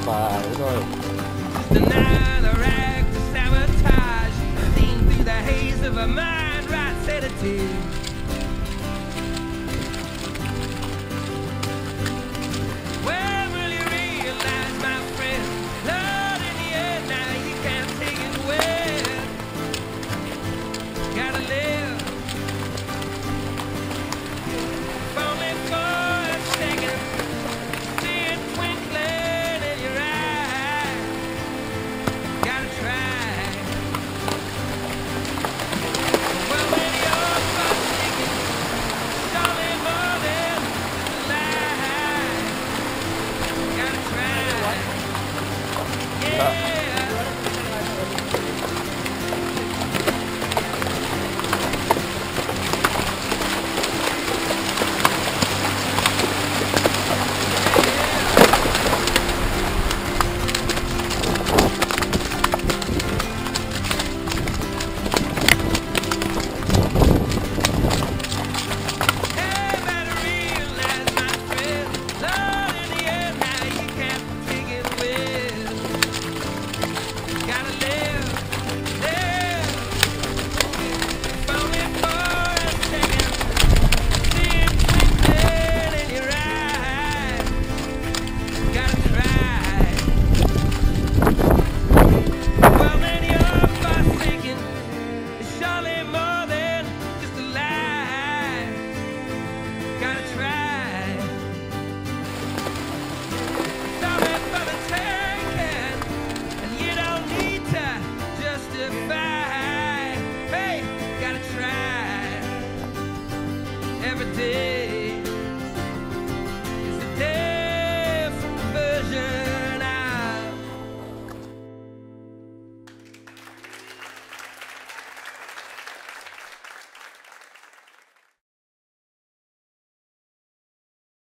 và rồi. Another act of sabotage, seen through the haze of a mind right sedative. When will you realize, my friend, Lord, in the end now you can't take it away. Gotta live, if only for a second. See it twinkling in your eye. Gotta try. Well, when you're forsaken, surely more than a lie. Gotta try. Yeah. Surely more than just a lie. Gotta try. Sorry for the taking, and you don't need to justify. Hey, gotta try every day.